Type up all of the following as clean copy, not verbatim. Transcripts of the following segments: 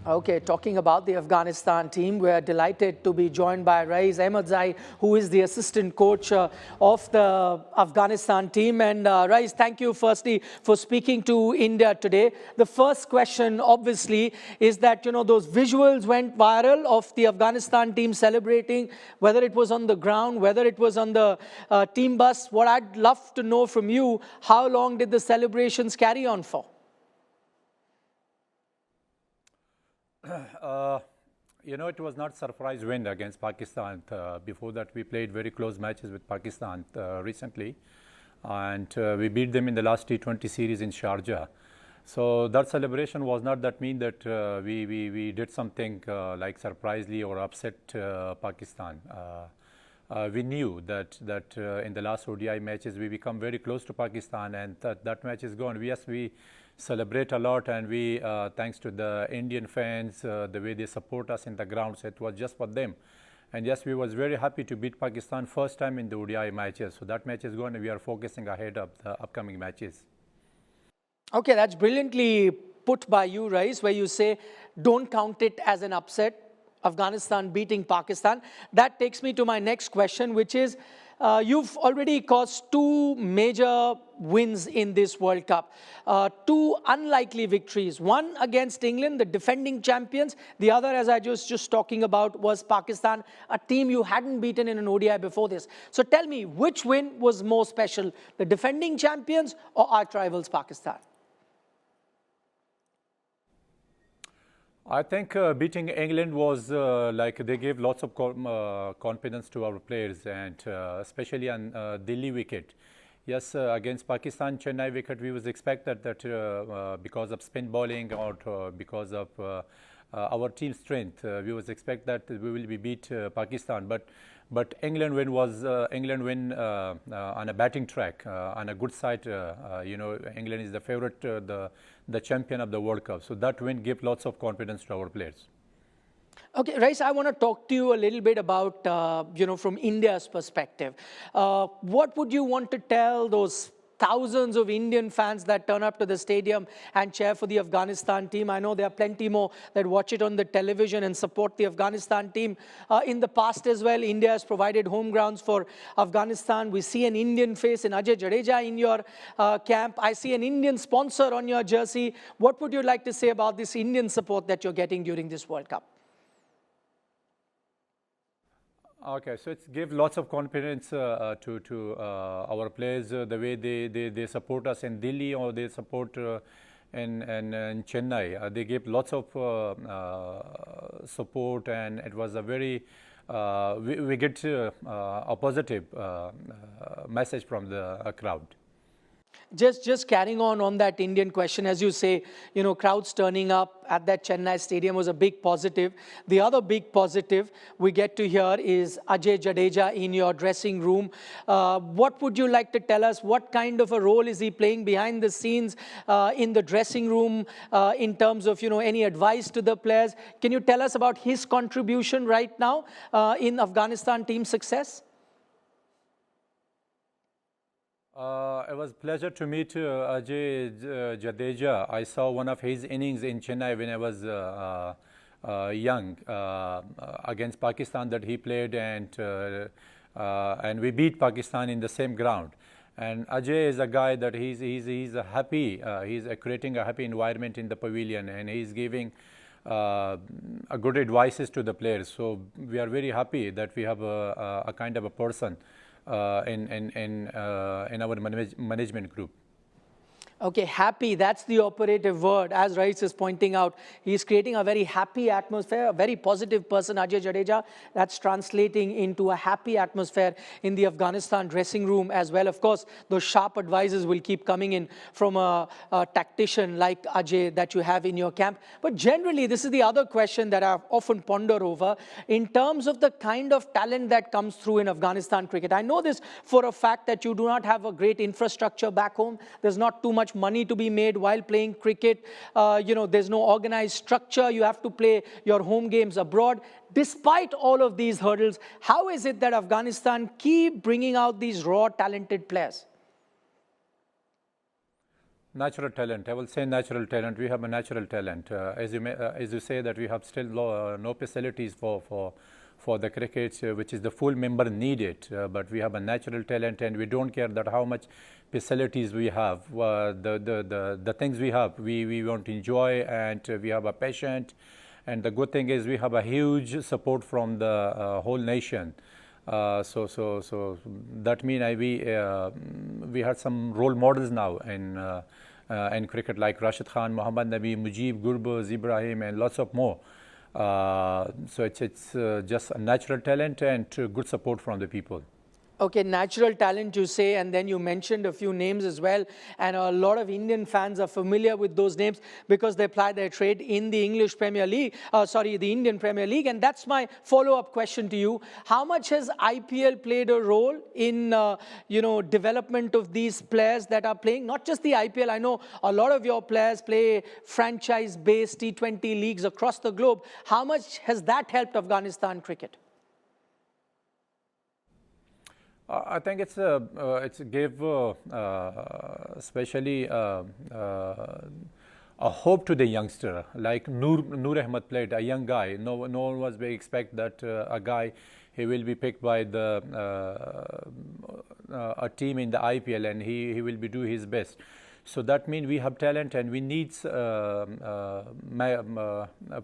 Okay, talking about the Afghanistan team, we are delighted to be joined by Raees Ahmadzai, who is the assistant coach of the Afghanistan team. And Raees, thank you firstly for speaking to India today. The first question, obviously, is that, those visuals went viral of the Afghanistan team celebrating, whether it was on the ground, whether it was on the team bus. What I'd love to know from you, how long did the celebrations carry on for? It was not surprise win against Pakistan. Before that, we played very close matches with Pakistan recently, and we beat them in the last T20 series in Sharjah. So that celebration was not that mean that we did something like surprisingly or upset Pakistan. We knew that in the last ODI matches we become very close to Pakistan, and that match is gone. Yes, we celebrate a lot, and we thanks to the Indian fans, the way they support us in the ground. So it was just for them. And yes, we was very happy to beat Pakistan first time in the ODI matches. So that match is gone, and we are focusing ahead of the upcoming matches. Okay, that's brilliantly put by you, Raees, where you say don't count it as an upset. Afghanistan beating Pakistan. That takes me to my next question, which is, you've already caused two major wins in this World Cup. Two unlikely victories. One against England, the defending champions. The other, as I was just talking about, was Pakistan, a team you hadn't beaten in an ODI before this. So tell me, which win was more special? The defending champions or arch rivals Pakistan? I think beating England was like they gave lots of confidence to our players, and especially on Delhi wicket. Yes, against Pakistan, Chennai wicket, we was expected that because of spin bowling or because of our team strength, we was expect that we will be beat Pakistan. But England win was England win on a batting track, on a good side. England is the favorite, the champion of the World Cup. So that win gave lots of confidence to our players. Okay, Raees, I want to talk to you a little bit about, from India's perspective. What would you want to tell those thousands of Indian fans that turn up to the stadium and cheer for the Afghanistan team? I know there are plenty more that watch it on the television and support the Afghanistan team. In the past as well, India has provided home grounds for Afghanistan. We see an Indian face in Ajay Jadeja in your camp. I see an Indian sponsor on your jersey. What would you like to say about this Indian support that you're getting during this World Cup? Okay, so it gives lots of confidence to our players, the way they support us in Delhi or they support in Chennai. They gave lots of support, and it was a very, we get a positive message from the crowd. Just carrying on that Indian question, as you say, crowds turning up at that Chennai stadium was a big positive. The other big positive we get to hear is Ajay Jadeja in your dressing room. What would you like to tell us? What kind of a role is he playing behind the scenes in the dressing room in terms of, any advice to the players? Can you tell us about his contribution right now in Afghanistan team success? It was a pleasure to meet Ajay Jadeja. I saw one of his innings in Chennai when I was young against Pakistan that he played, and we beat Pakistan in the same ground. And Ajay is a guy that he's happy. He's creating a happy environment in the pavilion, and he's giving a good advices to the players. So we are very happy that we have a kind of a person in our management group. Okay, happy, that's the operative word. As Raees is pointing out, he's creating a very happy atmosphere, a very positive person, Ajay Jadeja. That's translating into a happy atmosphere in the Afghanistan dressing room as well. Of course, those sharp advices will keep coming in from a tactician like Ajay that you have in your camp. But generally, this is the other question that I often ponder over in terms of the kind of talent that comes through in Afghanistan cricket. I know this for a fact that you do not have a great infrastructure back home. There's not too much money to be made while playing cricket. There's no organized structure. You have to play your home games abroad. Despite all of these hurdles, how is it that Afghanistan keep bringing out these raw, talented players? Natural talent. I will say natural talent. We have a natural talent. As you say that we have still no facilities for the cricket, which is the full member needed. But we have a natural talent, and we don't care that how much facilities we have. The things we have, we want to enjoy, and we have a passion. And the good thing is we have a huge support from the whole nation. So that means we have some role models now in cricket, like Rashid Khan, Muhammad Nabi, Mujib, Gurbaz, Ibrahim, and lots of more. So it's just a natural talent and good support from the people. Okay, natural talent you say, and then you mentioned a few names as well, and a lot of Indian fans are familiar with those names because they ply their trade in the English Premier League, the Indian Premier League, and that's my follow-up question to you. How much has IPL played a role in, development of these players that are playing? Not just the IPL, I know a lot of your players play franchise-based T20 leagues across the globe. How much has that helped Afghanistan cricket? I think it's gave especially a hope to the youngster. Like Noor Ahmed played, a young guy. No one was expect that a guy he will be picked by a team in the IPL, and he will be do his best. So that means we have talent, and we need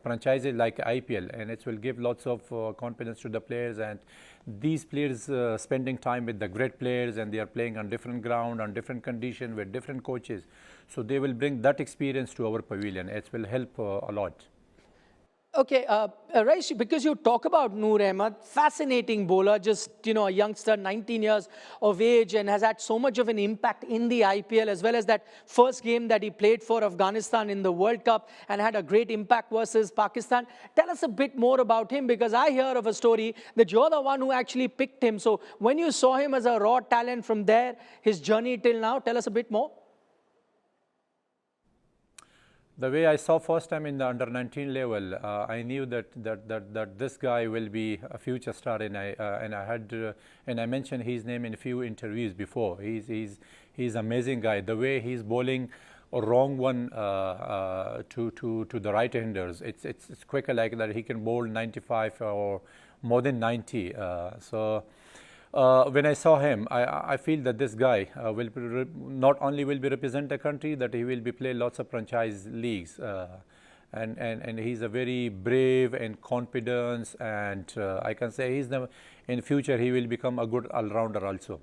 franchises like IPL, and it will give lots of confidence to the players. And these players spending time with the great players, and they are playing on different ground, on different condition, with different coaches. So they will bring that experience to our pavilion. It will help a lot. Okay, Raees, because you talk about Noor Ahmed, fascinating bowler, just, a youngster, 19 years of age, and has had so much of an impact in the IPL, as well as that first game that he played for Afghanistan in the World Cup and had a great impact versus Pakistan. Tell us a bit more about him, because I hear of a story that you're the one who actually picked him. So when you saw him as a raw talent from there, his journey till now, tell us a bit more. The way I saw first time in the under-19 level, I knew that this guy will be a future star, and I mentioned his name in a few interviews before. He's amazing guy. The way he's bowling a wrong one to the right-handers, it's quicker like that. He can bowl 95 or more than 90. When I saw him, I feel that this guy will not only will be represent the country, that he will be play lots of franchise leagues, and he's a very brave and confident, and I can say in future he will become a good all-rounder also.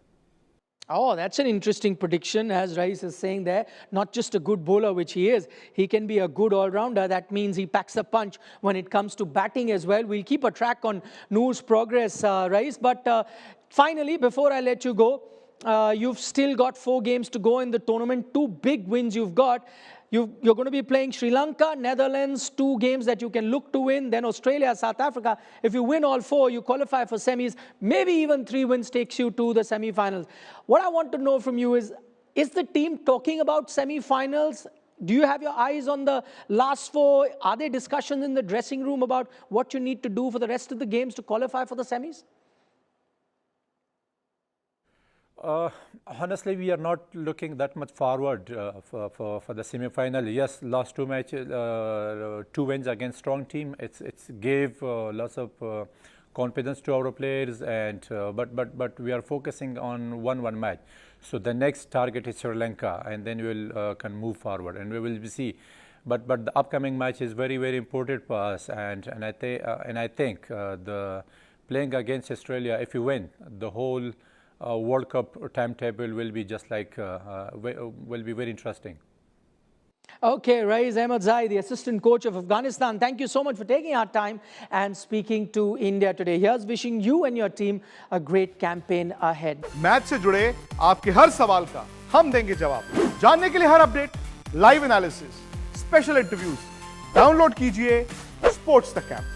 Oh, that's an interesting prediction, as Raees is saying there. Not just a good bowler, which he is. He can be a good all-rounder. That means he packs a punch when it comes to batting as well. We'll keep a track on Noor's progress, Raees. But finally, before I let you go, you've still got 4 games to go in the tournament. 2 big wins you've got. You're going to be playing Sri Lanka, Netherlands, 2 games that you can look to win, then Australia, South Africa. If you win all 4, you qualify for semis. Maybe even 3 wins takes you to the semi-finals. What I want to know from you is the team talking about semi-finals? Do you have your eyes on the last 4? Are there discussions in the dressing room about what you need to do for the rest of the games to qualify for the semis? Honestly, we are not looking that much forward for the semi-final. Yes, last 2 matches, 2 wins against strong team. It's gave lots of confidence to our players, and but we are focusing on one match. So the next target is Sri Lanka, and then we will can move forward, and we will see. But the upcoming match is very important for us, and I think the playing against Australia, if you win, the whole World Cup timetable will be just like will be very interesting. Okay, Raees Ahmadzai, the assistant coach of Afghanistan, thank you so much for taking our time and speaking to India today. Here's wishing you and your team a great campaign ahead. Match से जुड़े आपके हर सवाल का हम देंगे जवाब। जानने के लिए हर update, live analysis, special interviews, download कीजिए स्पोर्ट्स तक ऐप।